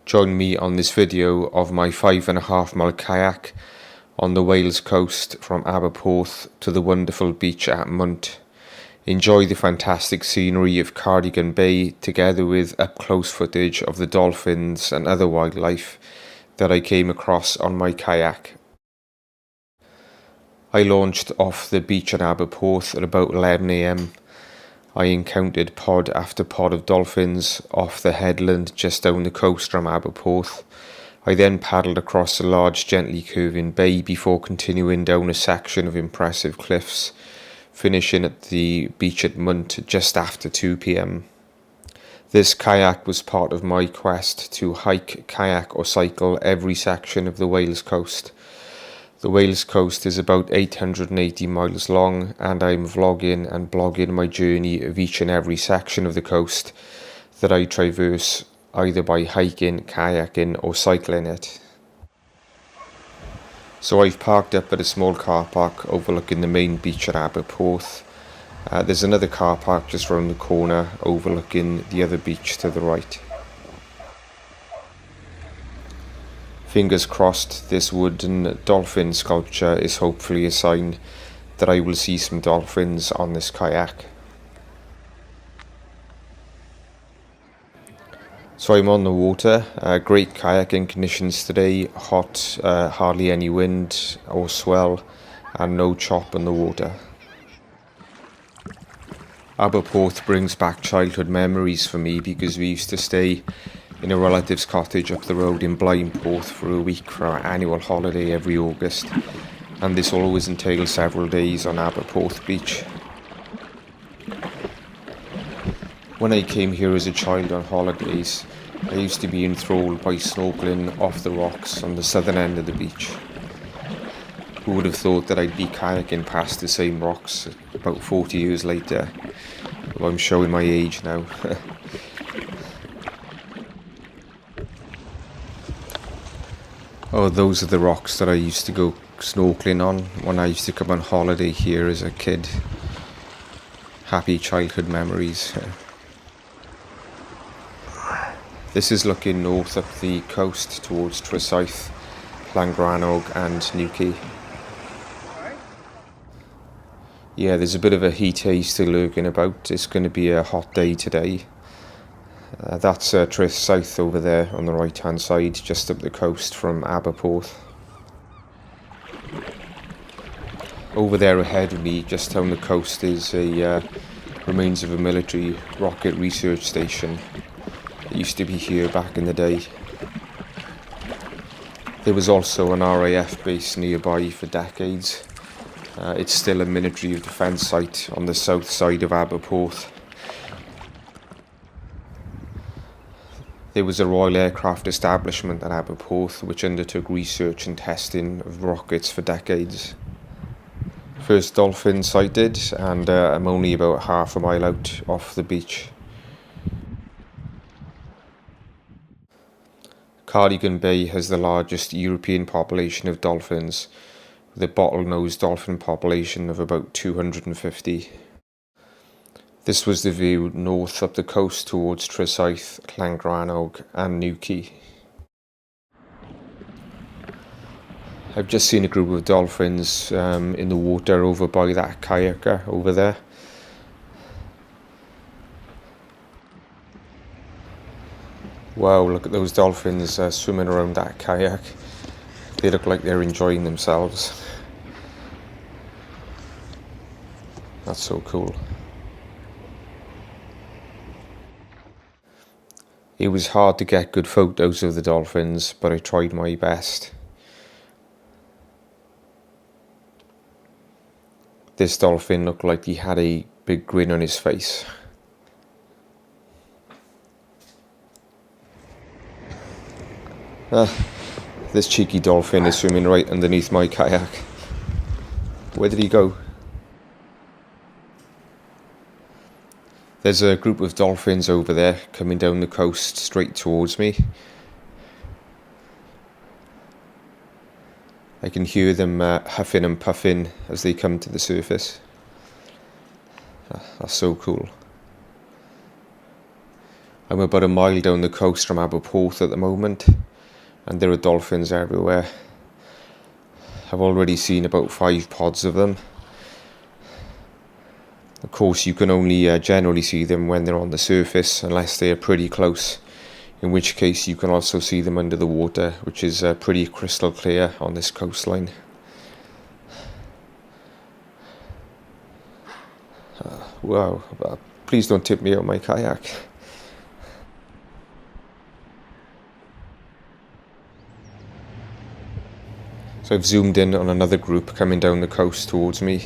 Join me on this video of my 5.5 mile kayak on the Wales coast from Aberporth to the wonderful beach at Mwnt. Enjoy the fantastic scenery of Cardigan Bay together with up-close footage of the dolphins and other wildlife that I came across on my kayak. I launched off the beach at Aberporth at about 11 AM. I encountered pod after pod of dolphins off the headland just down the coast from Aberporth. I then paddled across a large gently curving bay before continuing down a section of impressive cliffs, finishing at the beach at Mwnt just after 2 PM. This kayak was part of my quest to hike, kayak or cycle every section of the Wales coast. The Wales coast is about 880 miles long, and I'm vlogging and blogging my journey of each and every section of the coast that I traverse either by hiking, kayaking or cycling it. So I've parked up at a small car park overlooking the main beach at Aberporth. There's another car park just round the corner overlooking the other beach to the right. Fingers crossed, this wooden dolphin sculpture is hopefully a sign that I will see some dolphins on this kayak. So I'm on the water, great kayaking conditions today, hot, hardly any wind or swell, and no chop in the water. Aberporth brings back childhood memories for me because we used to stay in a relative's cottage up the road in Blindporth for a week for our annual holiday every August, and this always entailed several days on Aberporth beach. When I came here as a child on holidays, I used to be enthralled by snorkeling off the rocks on the southern end of the beach. Who would have thought that I'd be kayaking past the same rocks about 40 years later? Well, I'm showing my age now. Oh, those are the rocks that I used to go snorkeling on when I used to come on holiday here as a kid. Happy childhood memories. This is looking north up the coast towards Trysouth, Llangrannog and Newquay. Yeah, there's a bit of a heat haze still lurking about. It's going to be a hot day today. That's Trysouth over there on the right hand side, just up the coast from Aberporth. Over there ahead of me, just down the coast, is a remains of a military rocket research station. It used to be here back in the day. There was also an RAF base nearby for decades. It's still a Ministry of Defence site on the south side of Aberporth. There was a Royal Aircraft establishment at Aberporth which undertook research and testing of rockets for decades. First dolphin sighted, and I'm only about half a mile out off the beach. Cardigan Bay has the largest European population of dolphins, with a bottlenose dolphin population of about 250. This was the view north up the coast towards Trysouth, Llangrannog and Newquay. I've just seen a group of dolphins in the water over by that kayaker over there. Wow, look at those dolphins swimming around that kayak. They look like they're enjoying themselves. That's so cool. It was hard to get good photos of the dolphins, but I tried my best. This dolphin looked like he had a big grin on his face. This cheeky dolphin is swimming right underneath my kayak. Where did he go? There's a group of dolphins over there coming down the coast straight towards me. I can hear them huffing and puffing as they come to the surface. That's so cool. I'm about a mile down the coast from Aberporth at the moment, and there are dolphins everywhere. I've already seen about 5 pods of them. Of course, you can only generally see them when they're on the surface, unless they are pretty close, in which case you can also see them under the water, which is pretty crystal clear on this coastline. Wow, please don't tip me out my kayak. So I've zoomed in on another group coming down the coast towards me.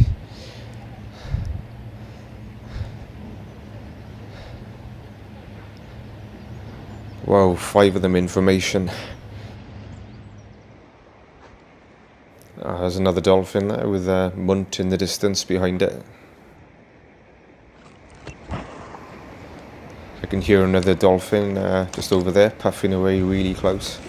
Wow, 5 of them in formation. There's another dolphin there with Mwnt in the distance behind it. I can hear another dolphin just over there, puffing away really close.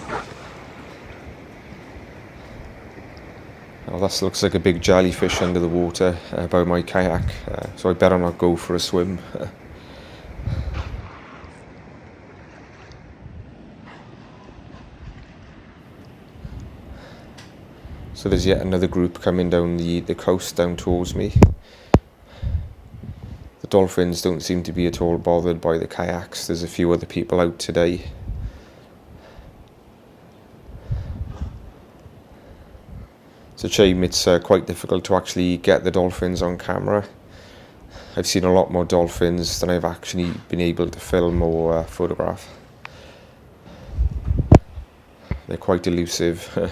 Oh, that looks like a big jellyfish under the water by my kayak, so I better not go for a swim. So there's yet another group coming down the coast down towards me. The dolphins don't seem to be at all bothered by the kayaks. There's a few other people out today. It's a shame it's quite difficult to actually get the dolphins on camera. I've seen a lot more dolphins than I've actually been able to film or photograph. They're quite elusive.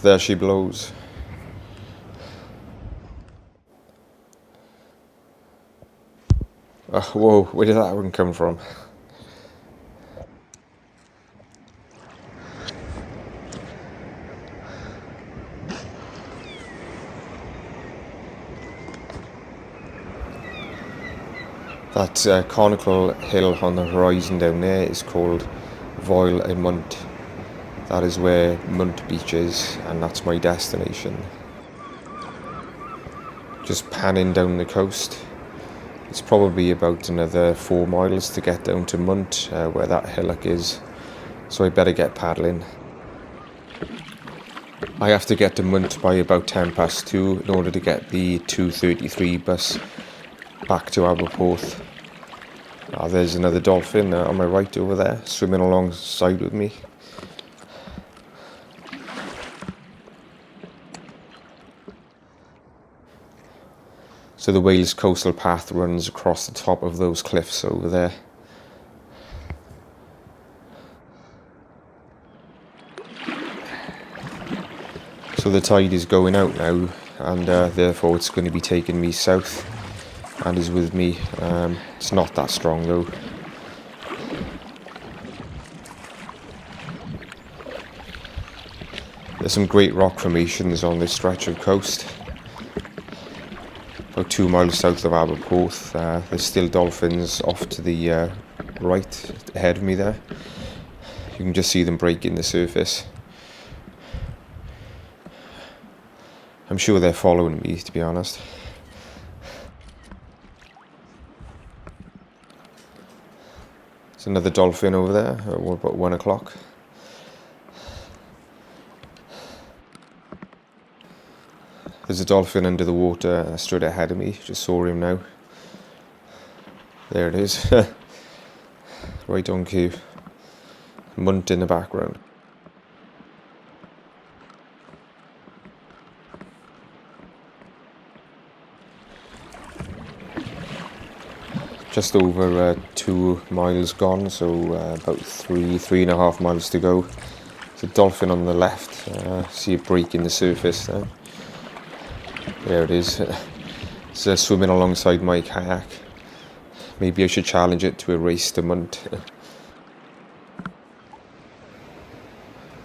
There she blows. Whoa, where did that one come from? That conical hill on the horizon down there is called Mwnt. That is where Mwnt Beach is, and that's my destination. Just panning down the coast. It's probably about another 4 miles to get down to Mwnt, where that hillock is, so I better get paddling. I have to get to Mwnt by about 2:10 in order to get the 2:33 bus back to Aberporth. There's another dolphin on my right over there, swimming alongside with me. So the Wales coastal path runs across the top of those cliffs over there. So the tide is going out now, and therefore it's going to be taking me south, and is with me. It's not that strong though. There's some great rock formations on this stretch of coast. About 2 miles south of Aberporth, there's still dolphins off to the right ahead of me there. You can just see them breaking the surface. I'm sure they're following me, to be honest. There's another dolphin over there at about 1 o'clock. There's a dolphin under the water straight ahead of me. Just saw him now. There it is. Right on cue. Mwnt in the background. Just over 2 miles gone, so about 3.5 miles to go. There's a dolphin on the left. See it breaking the surface there. There it is. It's swimming alongside my kayak. Maybe I should challenge it to a race to Mwnt.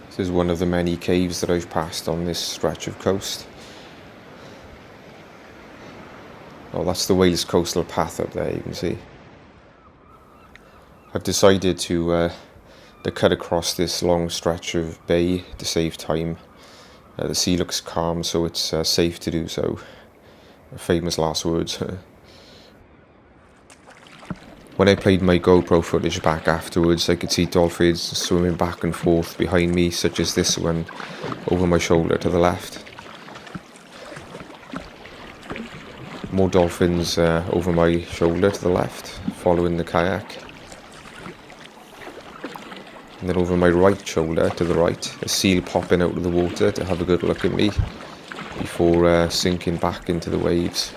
This is one of the many caves that I've passed on this stretch of coast. Oh, that's the Wales coastal path up there, you can see. I've decided to cut across this long stretch of bay to save time. The sea looks calm, so it's safe to do so. Famous last words. When I played my GoPro footage back afterwards, I could see dolphins swimming back and forth behind me, such as this one over my shoulder to the left. More dolphins over my shoulder to the left, following the kayak. And then over my right shoulder to the right, a seal popping out of the water to have a good look at me before sinking back into the waves.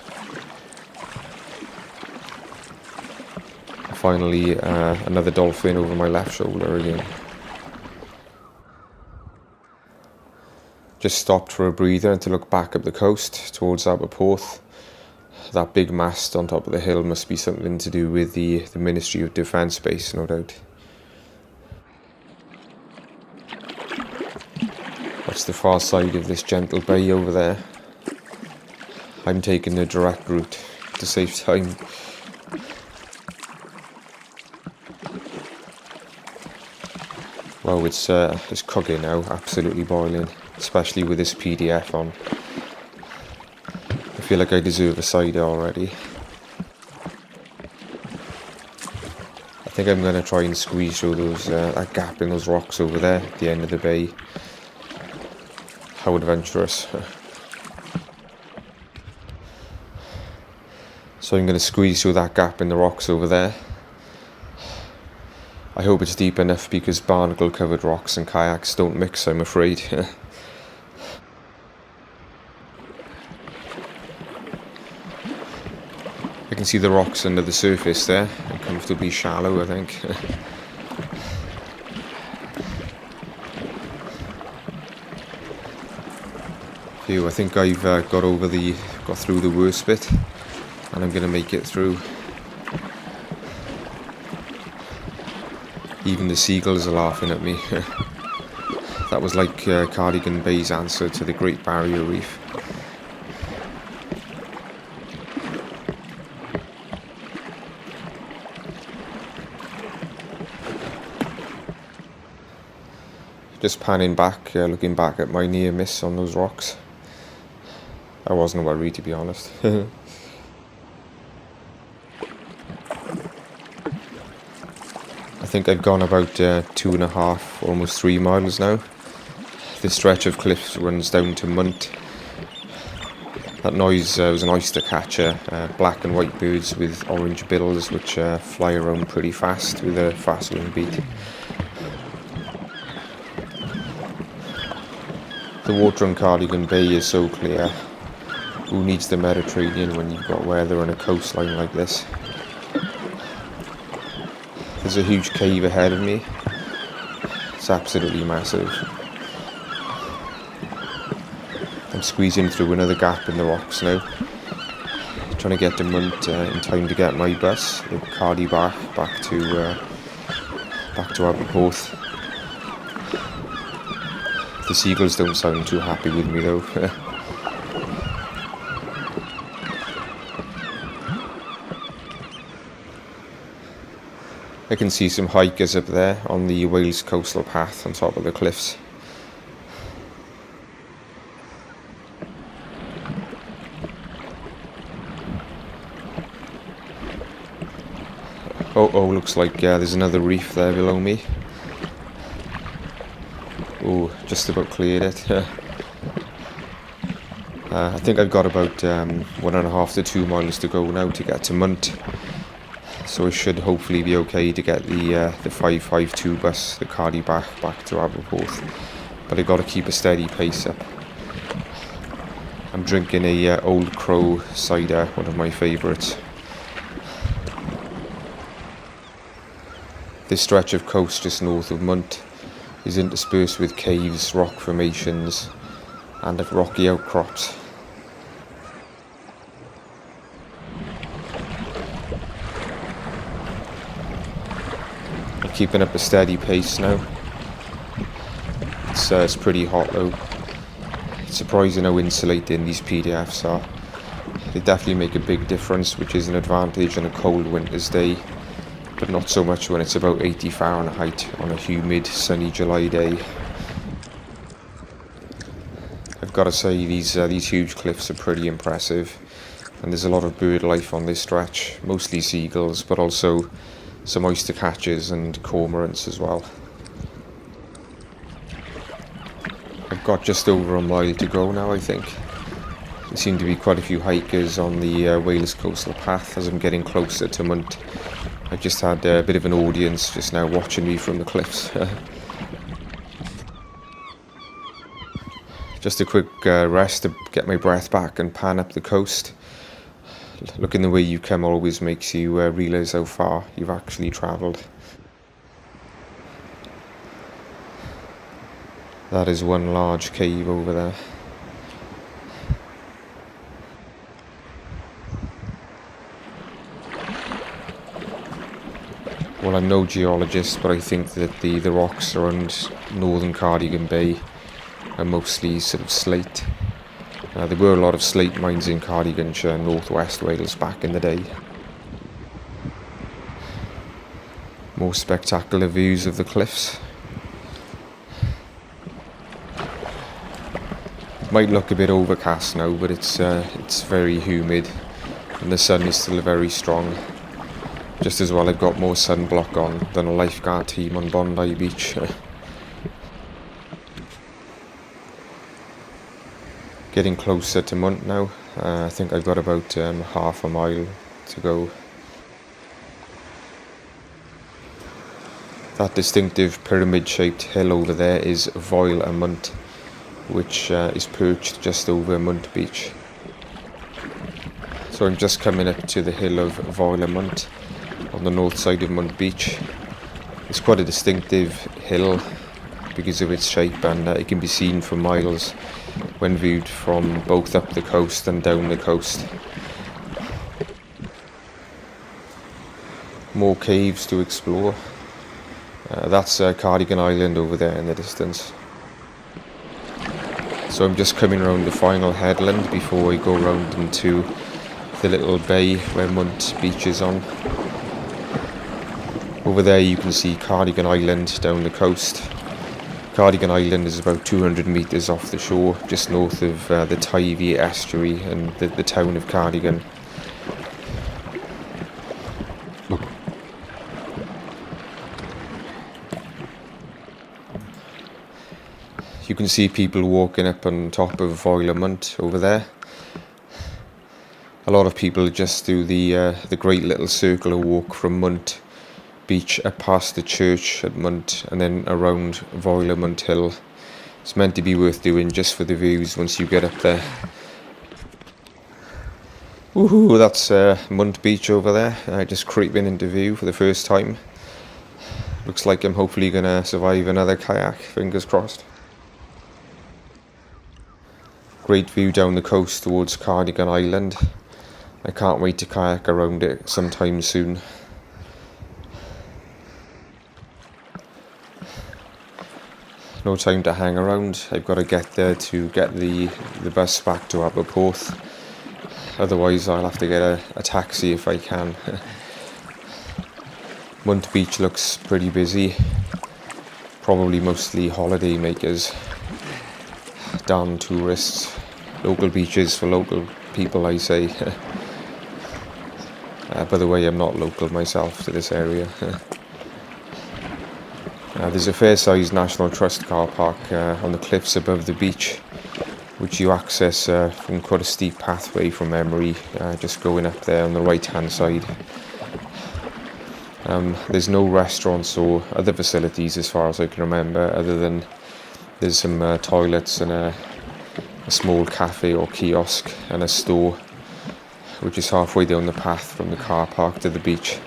Finally, another dolphin over my left shoulder again. Just stopped for a breather and to look back up the coast towards Aberporth. That big mast on top of the hill must be something to do with the Ministry of Defence base, no doubt. That's the far side of this gentle bay over there. I'm taking the direct route to save time. Well, it's cooking now, absolutely boiling, especially with this PDF on. I feel like I deserve a cider already. I think I'm going to try and squeeze through that gap in those rocks over there at the end of the bay. How adventurous. So I'm going to squeeze through that gap in the rocks over there. I hope it's deep enough because barnacle covered rocks and kayaks don't mix, I'm afraid. I can see the rocks under the surface there, and comfortably shallow, I think. Phew, I think I've got through the worst bit, and I'm going to make it through. Even the seagulls are laughing at me. That was like Cardigan Bay's answer to the Great Barrier Reef. Just panning back, looking back at my near miss on those rocks. I wasn't worried, to be honest. I think I've gone about 2.5, almost 3 miles now. This stretch of cliffs runs down to Mwnt. That noise was an oyster catcher, black and white birds with orange bills which fly around pretty fast with a fast wing beat. The water on Cardigan Bay is so clear. Who needs the Mediterranean when you've got weather on a coastline like this? There's a huge cave ahead of me. It's absolutely massive. I'm squeezing through another gap in the rocks now. Trying to get to Mwnt in time to get my bus, the Cardigan Bay, back to Aberporth. The seagulls don't sound too happy with me though. I can see some hikers up there on the Wales coastal path on top of the cliffs. Oh, looks like there's another reef there below me. Oh, just about cleared it. I think I've got about 1.5 to 2 miles to go now to get to Mwnt. So I should hopefully be okay to get the 552 bus, the Cardigan Bay, back to Aberporth. But I've got to keep a steady pace up. I'm drinking a Old Crow cider, one of my favourites. This stretch of coast just north of Mwnt is interspersed with caves, rock formations and rocky outcrops. I'm keeping up a steady pace now. It's pretty hot though. It's surprising how insulating these PDFs are. They definitely make a big difference, which is an advantage on a cold winter's day, but not so much when it's about 80 Fahrenheit on a humid, sunny July day. I've got to say, these huge cliffs are pretty impressive, and there's a lot of bird life on this stretch, mostly seagulls, but also some oyster catchers and cormorants as well. I've got just over a mile to go now, I think. There seem to be quite a few hikers on the Wales coastal path as I'm getting closer to Mwnt. I've just had a bit of an audience just now watching me from the cliffs. Just a quick rest to get my breath back and pan up the coast. Looking the way you come always makes you realise how far you've actually travelled. That is one large cave over there. Well, I'm no geologist, but I think that the rocks around northern Cardigan Bay are mostly sort of slate. There were a lot of slate mines in Cardiganshire, northwest Wales back in the day. More spectacular views of the cliffs. Might look a bit overcast now, but it's very humid and the sun is still very strong. Just as well I've got more sunblock on than a lifeguard team on Bondi Beach. Getting closer to Mwnt now. I think I've got about half a mile to go. That distinctive pyramid-shaped hill over there is Mwnt, which is perched just over Mwnt Beach. So I'm just coming up to the hill of Mwnt on the north side of Mwnt Beach. It's quite a distinctive hill because of its shape, and it can be seen for miles when viewed from both up the coast and down the coast. More caves to explore. That's Cardigan Island over there in the distance. So I'm just coming around the final headland before I go round into the little bay where Mwnt Beach is on. Over there you can see Cardigan Island down the coast. Cardigan Island is about 200 metres off the shore, just north of the Teifi estuary and the town of Cardigan. You can see people walking up on top of Mwnt over there. A lot of people just do the great little circular walk from Mwnt Beach up past the church at Mwnt and then around Mwnt Hill. It's meant to be worth doing just for the views once you get up there. Woohoo, that's Mwnt Beach over there, just creeping into view for the first time. Looks like I'm hopefully going to survive another kayak, fingers crossed. Great view down the coast towards Cardigan Island. I can't wait to kayak around it sometime soon. No time to hang around. I've got to get there to get the bus back to Aberporth. Otherwise I'll have to get a taxi if I can. Mwnt Beach looks pretty busy. Probably mostly holiday makers. Darn tourists. Local beaches for local people, I say. By the way, I'm not local myself to this area. There's a fair-sized National Trust car park on the cliffs above the beach, which you access from quite a steep pathway from memory, just going up there on the right-hand side. There's no restaurants or other facilities as far as I can remember, other than there's some toilets and a small cafe or kiosk and a store, which is halfway down the path from the car park to the beach.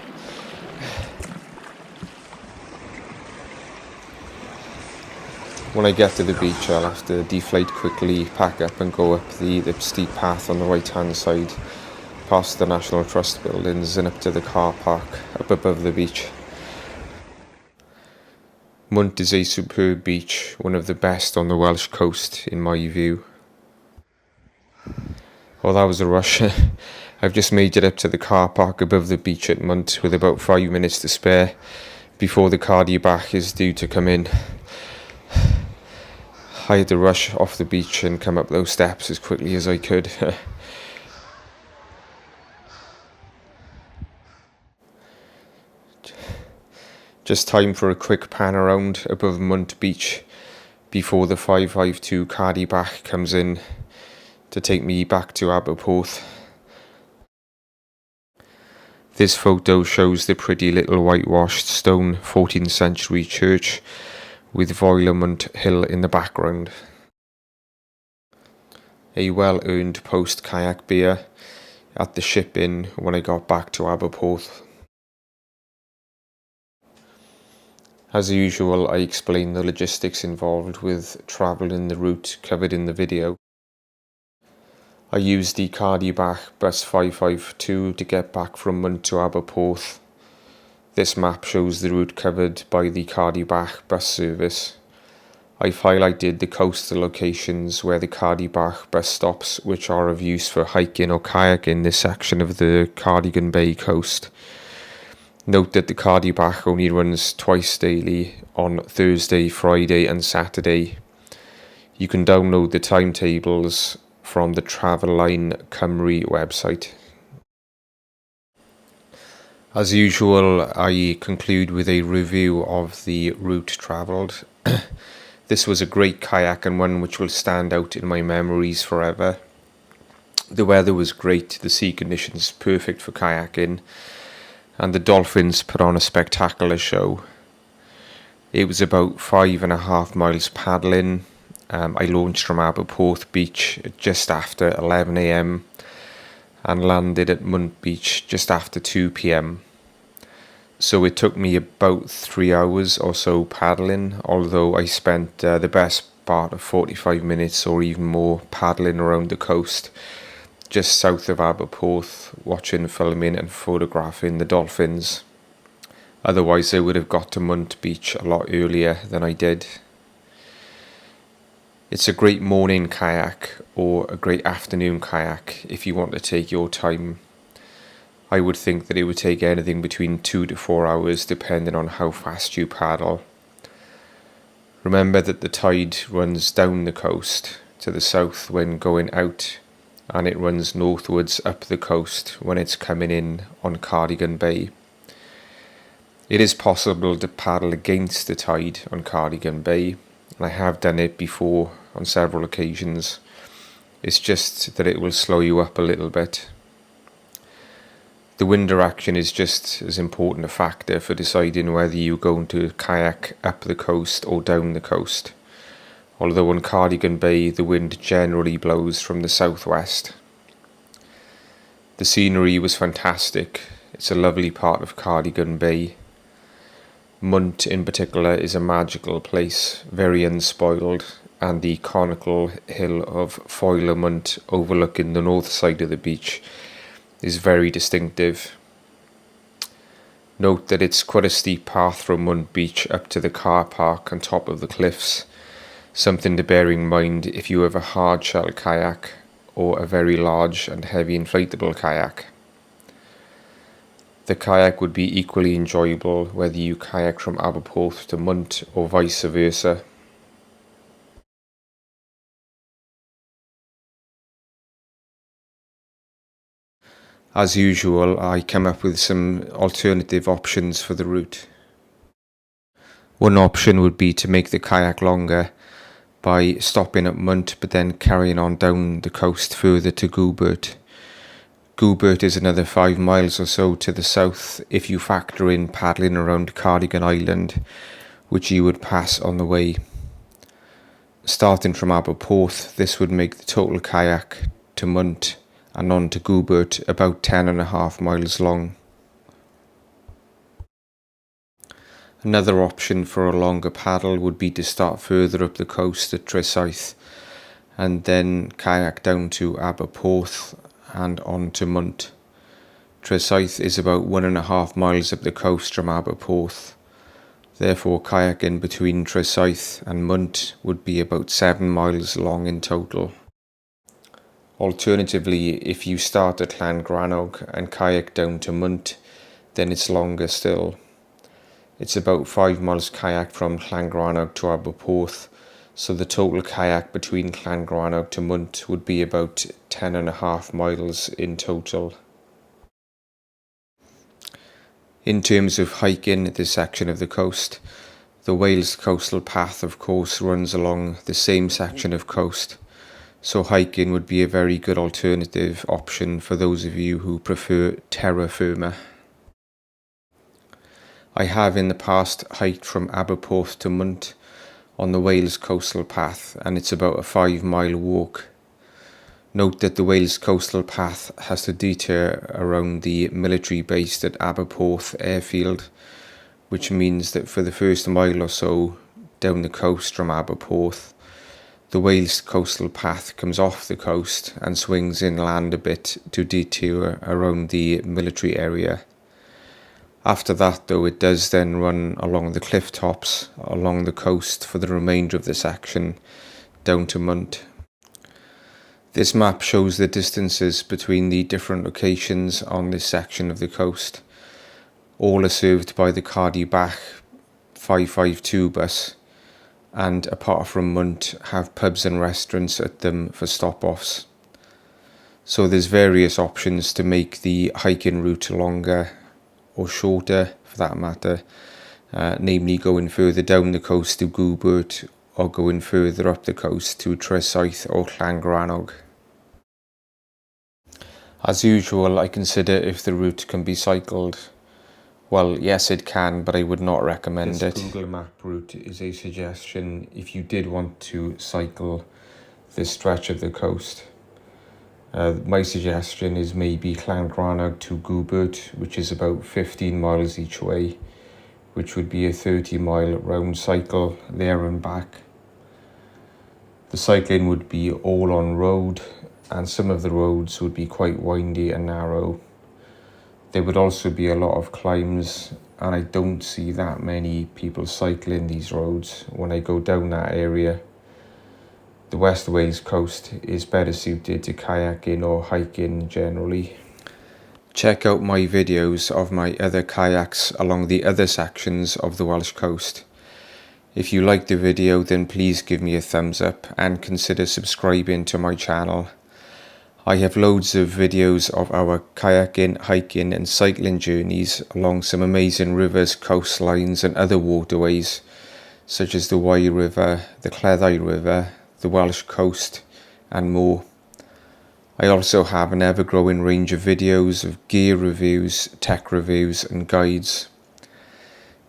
When I get to the beach, I'll have to deflate quickly, pack up and go up the steep path on the right-hand side, past the National Trust buildings and up to the car park up above the beach. Mwnt is a superb beach, one of the best on the Welsh coast in my view. Well, that was a rush. I've just made it up to the car park above the beach at Mwnt with about 5 minutes to spare before the Cardigan is due to come in. I had to rush off the beach and come up those steps as quickly as I could. Just time for a quick pan around above Mwnt Beach before the 552 Cardigan comes in to take me back to Aberporth. This photo shows the pretty little whitewashed stone 14th century church with Mwnt Hill in the background. A well-earned post-kayak beer at the ship inn when I got back to Aberporth. As usual, I explain the logistics involved with travelling the route covered in the video. I used the Cardigan bus 552 to get back from Mwnt to Aberporth. This map shows the route covered by the Cardigan bus service. I've highlighted the coastal locations where the Cardigan bus stops, which are of use for hiking or kayaking this section of the Cardigan Bay coast. Note that the Cardigan only runs twice daily on Thursday, Friday and Saturday. You can download the timetables from the Travelline Cymru website. As usual, I conclude with a review of the route travelled. This was a great kayak and one which will stand out in my memories forever. The weather was great, the sea conditions perfect for kayaking, and the dolphins put on a spectacular show. It was about 5.5 miles paddling. I launched from Aberporth Beach just after 11 AM and landed at Mwnt Beach just after 2 PM. So it took me about 3 hours or so paddling, although I spent the best part of 45 minutes or even more paddling around the coast just south of Aberporth, watching, filming and photographing the dolphins. Otherwise I would have got to Mwnt Beach a lot earlier than I did. It's a great morning kayak or a great afternoon kayak if you want to take your time. I would think that it would take anything between 2 to 4 hours depending on how fast you paddle. Remember that the tide runs down the coast to the south when going out, and it runs northwards up the coast when it's coming in on Cardigan Bay. It is possible to paddle against the tide on Cardigan Bay, and I have done it before on several occasions. It's just that it will slow you up a little bit. The wind direction is just as important a factor for deciding whether you're going to kayak up the coast or down the coast. Although on Cardigan Bay the wind generally blows from the southwest. The scenery was fantastic. It's a lovely part of Cardigan Bay. Mwnt in particular is a magical place, very unspoiled, and the conical hill of Mwnt overlooking the north side of the beach is very distinctive. Note that it's quite a steep path from Mwnt Beach up to the car park on top of the cliffs. Something to bear in mind if you have a hard shell kayak or a very large and heavy inflatable kayak. The kayak would be equally enjoyable whether you kayak from Aberporth to Mwnt or vice versa. As usual, I come up with some alternative options for the route. One option would be to make the kayak longer by stopping at Mwnt but then carrying on down the coast further to Aberporth. Aberporth is another 5 miles or so to the south if you factor in paddling around Cardigan Island, which you would pass on the way. Starting from Aberporth, this would make the total kayak to Mwnt and on to Aberporth about 10.5 miles long. Another option for a longer paddle would be to start further up the coast at Tressaith and then kayak down to Aberporth and on to Mwnt. Tressaith is about 1.5 miles up the coast from Aberporth. Therefore kayaking between Tressaith and Mwnt would be about 7 miles long in total. Alternatively, if you start at Llangrannog and kayak down to Mwnt, then it's longer still. It's about 5 miles kayak from Llangrannog to Aberporth, so the total kayak between Llangrannog to Mwnt would be about 10.5 miles in total. In terms of hiking this section of the coast, the Wales Coastal Path of course runs along the same section of coast, so hiking would be a very good alternative option for those of you who prefer terra firma. I have in the past hiked from Aberporth to Mwnt on the Wales Coastal Path, and it's about a 5-mile walk. Note that the Wales Coastal Path has to detour around the military base at Aberporth airfield, which means that for the first mile or so down the coast from Aberporth, the Wales Coastal Path comes off the coast and swings inland a bit to detour around the military area. After that, though, it does then run along the cliff tops along the coast for the remainder of the section down to Mwnt. This map shows the distances between the different locations on this section of the coast. All are served by the Cardigan Bay 552 bus, and apart from Mwnt, have pubs and restaurants at them for stop-offs. So there's various options to make the hiking route longer or shorter for that matter, namely going further down the coast to Aberporth or going further up the coast to Tryssaeth or Llangrannog. As usual, I consider if the route can be cycled. Well, yes it can, but I would not recommend it. This Google Map route is a suggestion if you did want to cycle this stretch of the coast. My suggestion is maybe Llangrannog to Aberporth, which is about 15 miles each way, which would be a 30-mile round cycle there and back. The cycling would be all on road, and some of the roads would be quite windy and narrow. There would also be a lot of climbs, and I don't see that many people cycling these roads when I go down that area. The West Wales coast is better suited to kayaking or hiking generally. Check out my videos of my other kayaks along the other sections of the Welsh coast. If you liked the video, then please give me a thumbs up and consider subscribing to my channel. I have loads of videos of our kayaking, hiking and cycling journeys along some amazing rivers, coastlines and other waterways, such as the Wye River, the Cleddau River, the Welsh coast and more. I also have an ever-growing range of videos of gear reviews, tech reviews and guides.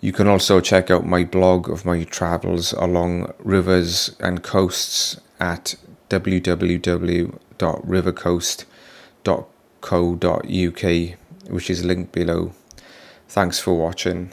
You can also check out my blog of my travels along rivers and coasts at www.rivercoast.co.uk, which is linked below. Thanks for watching.